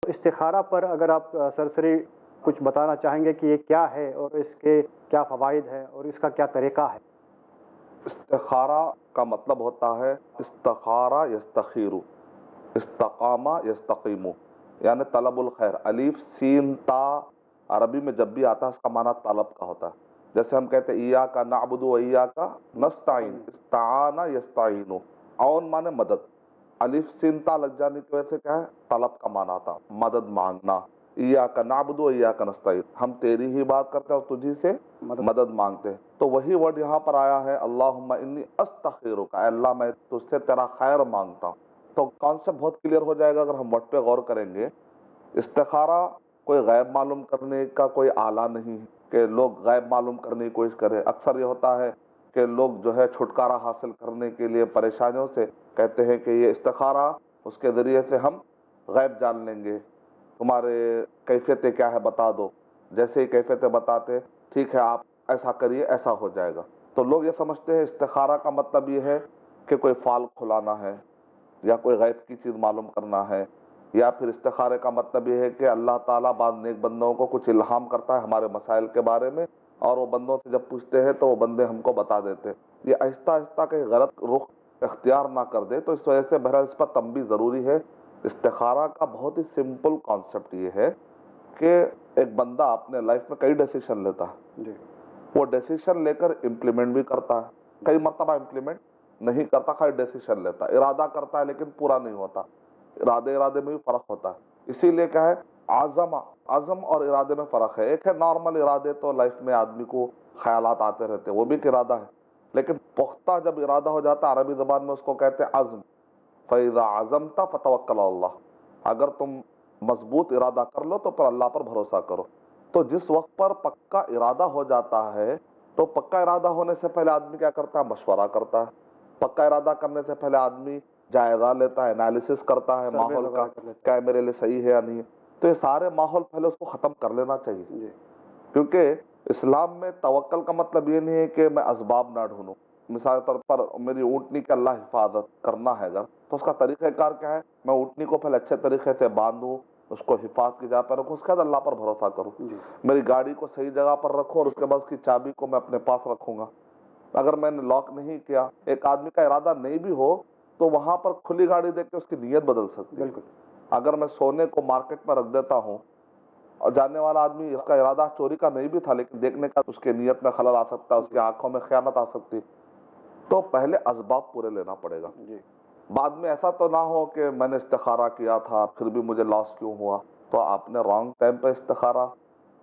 इस्तिखारा पर अगर आप सरसरी कुछ बताना चाहेंगे कि ये क्या है और इसके क्या फ़वाइद हैं और इसका क्या तरीक़ा है? इस्तिखारा का मतलब होता है इस्तखारा यस्तखीरु, इस्तकामा यस्तकीमु, यानी तलबुल खैर। अलीफ सीन ता अरबी में जब भी आता है उसका माना तलब का होता है। जैसे हम कहते हैं इय्याका नअबुदु व इय्याका नस्तईन, इस्ताना यस्ताइनु, औन माने मदद। अलिफ सीन ता लग जाने की वजह से क्या है, तलब का माना था, मदद मांगना। इय्याका नअबुदु व इय्याका नस्तईन, हम तेरी ही बात करते हैं और तुझी से मदद मांगते हैं। तो वही वर्ड यहाँ पर आया है, अल्लाहुम्मा इन्नी अस्तखिरुका, अल्लाह मैं तुझसे तेरा खैर मांगता हूँ। तो कॉन्सेप्ट बहुत क्लियर हो जाएगा अगर हम वर्ड पे गौर करेंगे। इस्तिखारा कोई गैब मालूम करने का कोई आला नहीं है कि लोग गैब मालूम करने की कोशिश करें। अक्सर ये होता है कि लोग जो है छुटकारा हासिल करने के लिए परेशानियों से कहते हैं कि ये इस्तिखारा, उसके ज़रिए से हम गैब जान लेंगे, तुम्हारे कैफियतें क्या है बता दो। जैसे ही कैफियतें बताते, ठीक है आप ऐसा करिए ऐसा हो जाएगा। तो लोग ये समझते हैं इस्तिखारा का मतलब ये है कि कोई फाल खुलाना है या कोई गैब की चीज़ मालूम करना है, या फिर इस्तिखारे का मतलब ये है कि अल्लाह ताला बाद नेक बंदों को कुछ इल्हाम करता है हमारे मसाइल के बारे में, और वो बंदों से जब पूछते हैं तो वो बंदे हमको बता देते हैं। ये आहिस्ता आहिस्ता कहीं गलत रुख इख्तियार ना कर दे। तो इस वजह से बहरहाल इस पर तंबी ज़रूरी है। इस्तिखारा का बहुत ही सिंपल कॉन्सेप्ट ये है कि एक बंदा अपने लाइफ में कई डिसीशन लेता है जी। वो डिसीशन लेकर इम्प्लीमेंट भी करता है, कई मरतबा इम्प्लीमेंट नहीं करता, खाली डिसीशन लेता है, इरादा करता है लेकिन पूरा नहीं होता। इरादे में भी फ़र्क होता है। इसीलिए क्या है, आज़म और इरादे में फ़र्क है। एक है नॉर्मल इरादे, तो लाइफ में आदमी को ख़यालात आते रहते हैं, वो भी एक इरादा है। लेकिन पुख्ता जब इरादा हो जाता है, अरबी ज़बान में उसको कहते हैं अज़्म। फ़इज़ा अज़मता फ़तवक्कल अल्लाह, अगर तुम मजबूत इरादा कर लो तो फिर अल्लाह पर भरोसा करो। तो जिस वक्त पर पक्का इरादा हो जाता है, तो पक्का इरादा होने से पहले आदमी क्या करता है, मशवरा करता है। पक्का इरादा करने से पहले आदमी जायज़ा लेता है, एनालिसिस करता है माहौल का, क्या मेरे लिए सही है या नहीं है। तो ये सारे माहौल पहले उसको ख़त्म कर लेना चाहिए, क्योंकि इस्लाम में तवक्कल का मतलब ये नहीं है कि मैं असबाब ना ढूंढूं। मिसाल के तौर पर मेरी ऊँटनी की अल्लाह हिफाजत करना है अगर, तो उसका तरीक़ाकार क्या है, मैं ऊँटनी को पहले अच्छे तरीके से बांधूँ, उसको हिफाजत की जगह पर रखूँ, उसके बाद अल्लाह पर भरोसा करूँ। मेरी गाड़ी को सही जगह पर रखूँ और उसके बाद उसकी चाबी को मैं अपने पास रखूँगा। अगर मैंने लॉक नहीं किया, एक आदमी का इरादा नहीं भी हो, तो वहाँ पर खुली गाड़ी देख के उसकी नीयत बदल सकती है। अगर मैं सोने को मार्केट में रख देता हूँ और जानने वाला आदमी, इसका इरादा चोरी का नहीं भी था, लेकिन देखने का उसके नीयत में खलल आ सकता है, उसकी आंखों में खयानत आ सकती। तो पहले असबाब पूरे लेना पड़ेगा। बाद में ऐसा तो ना हो कि मैंने इस्तिखारा किया था फिर भी मुझे लॉस क्यों हुआ। तो आपने रॉन्ग टाइम पे इस्तिखारा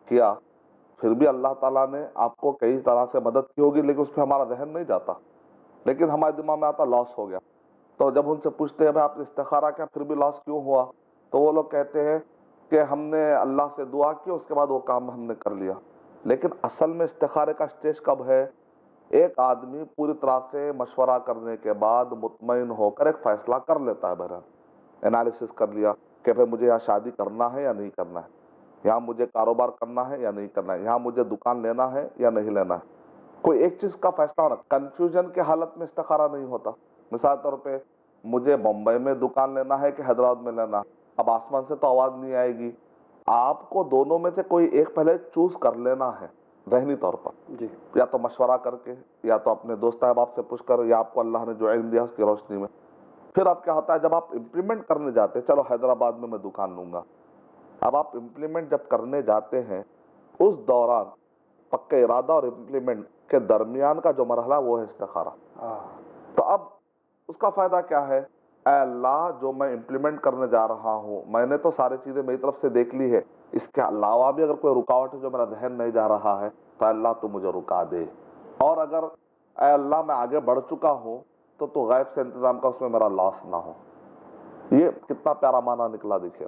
किया, फिर भी अल्लाह ताला ने आपको कई तरह से मदद की होगी, लेकिन उस पर हमारा ज़हन नहीं जाता, लेकिन हमारे दिमाग में आता लॉस हो गया। तो जब उनसे पूछते हैं भाई आपने इस्तिखारा किया फिर भी लॉस क्यों हुआ, तो वो लोग कहते हैं कि हमने अल्लाह से दुआ की, उसके बाद वो काम हमने कर लिया। लेकिन असल में इस्तिखारे का स्टेज कब है, एक आदमी पूरी तरह से मशवरा करने के बाद मुतमईन होकर एक फ़ैसला कर लेता है। बहरहाल एनालिसिस कर लिया कि भाई मुझे यहाँ शादी करना है या नहीं करना है, यहाँ मुझे कारोबार करना है या नहीं करना है, यहाँ मुझे दुकान लेना है या नहीं लेना है। कोई एक चीज़ का फैसला होना। कन्फ्यूजन की हालत में इस्तिखारा नहीं होता। मिसाल तौर पे मुझे बम्बई में दुकान लेना है कि हैदराबाद में लेना है, अब आसमान से तो आवाज़ नहीं आएगी, आपको दोनों में से कोई एक पहले चूज़ कर लेना है ज़हनी तौर पर जी। या तो मशवरा करके, या तो अपने दोस्त अहबाब से पूछ कर, या आपको अल्लाह ने जो इल्म दिया उसकी रोशनी में। फिर अब क्या होता है, जब आप इम्प्लीमेंट करने जाते हैं, चलो हैदराबाद में मैं दुकान लूँगा, अब आप इम्प्लीमेंट जब करने जाते हैं, उस दौरान पक्का इरादा और इम्प्लीमेंट के दरमियान का जो मरहला वो है इस्तिखारा। तो अब उसका फ़ायदा क्या है, अल्लाह जो मैं इम्प्लीमेंट करने जा रहा हूँ, मैंने तो सारी चीज़ें मेरी तरफ से देख ली है, इसके अलावा भी अगर कोई रुकावट है जो मेरा जहन नहीं जा रहा है, तो अल्लाह तू मुझे रुका दे। और अगर अल्लाह मैं आगे बढ़ चुका हूँ, तो तू गैब से इंतज़ाम का, उसमें मेरा लॉस ना हो। ये कितना प्यारा माना निकला देखिए।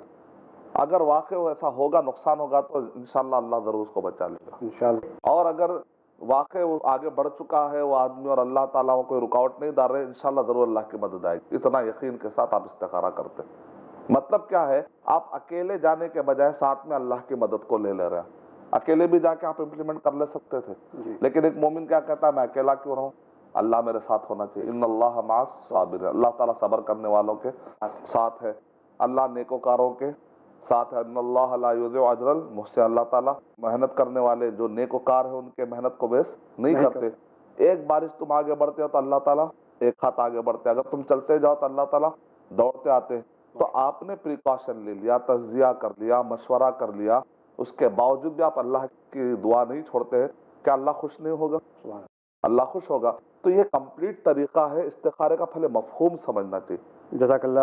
अगर वाकई ऐसा होगा, नुकसान होगा, तो इंशाअल्लाह अल्लाह ज़रूर उसको बचा लेगा इंशाअल्लाह। और अगर वाकई वो आगे बढ़ चुका है वो आदमी और अल्लाह ताला वो कोई रुकावट नहीं डाल रहे, इंशाअल्लाह ज़रूर अल्लाह की मदद आएगी। इतना यकीन के साथ आप इस्तिखारा करते हैं। मतलब क्या है, आप अकेले जाने के बजाय साथ में अल्लाह की मदद को ले रहे हैं। अकेले भी जाके आप इम्प्लीमेंट कर ले सकते थे, लेकिन एक मोमिन क्या कहता है, मैं अकेला क्यों रहूँ, अल्लाह मेरे साथ होना चाहिए। इन्नल्लाह माअस साबिरीन, अल्लाह ताला सब्र करने वालों के साथ है, अल्लाह नेकोकारों के साथ है अन्नल्लाह ला युज़िउ अजरल मुहसिन, अल्लाह ताला मेहनत करने वाले जो नेकोकार है उनके मेहनत को बेस नहीं करते। एक बारिश तुम आगे बढ़ते हो तो अल्लाह ताला एक हाथ आगे बढ़ते, अगर तुम चलते जाओ तो अल्लाह ताला दौड़ते आते। तो आपने प्रिकॉशन ले लिया, तज्जिया कर लिया, मशवरा कर लिया, उसके बावजूद भी आप अल्लाह की दुआ नहीं छोड़ते हैं, क्या अल्लाह खुश नहीं होगा? अल्लाह खुश होगा। तो ये कंप्लीट तरीका है इस्तिखारे का, पहले मफहूम समझना चाहिए। जज़ाकल्लाह।